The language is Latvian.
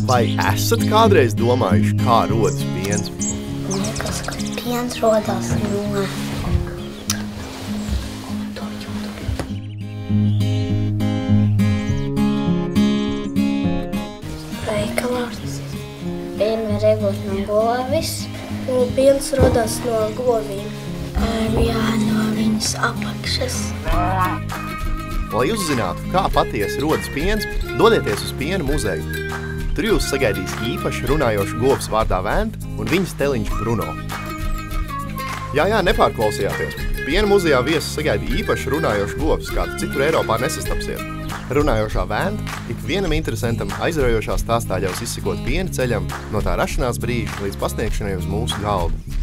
Vai esat kādreiz domājuši, kā rodas piens? Liekas, ka piens rodās no veikalā. Pienu var iegūt no govis. Piens rodās no govīm. Jā, no viņas apakšas. Lai uzzinātu, kā patiesi rodas piens, dodieties uz piena muzeju. Tur jūs sagaidīs īpaši runājošu govs vārdā Venta un viņas teliņš Bruno. Jā, nepārklausījāties. Piena muzejā viesus sagaida īpaši runājošu govs, kādu citur Eiropā nesastapsiet. Runājošā Venta ikvienam interesantam aizraujošā stāstā ļaus izsekot piena ceļam no tā rašanās brīža līdz pasniegšanai uz mūsu galdu.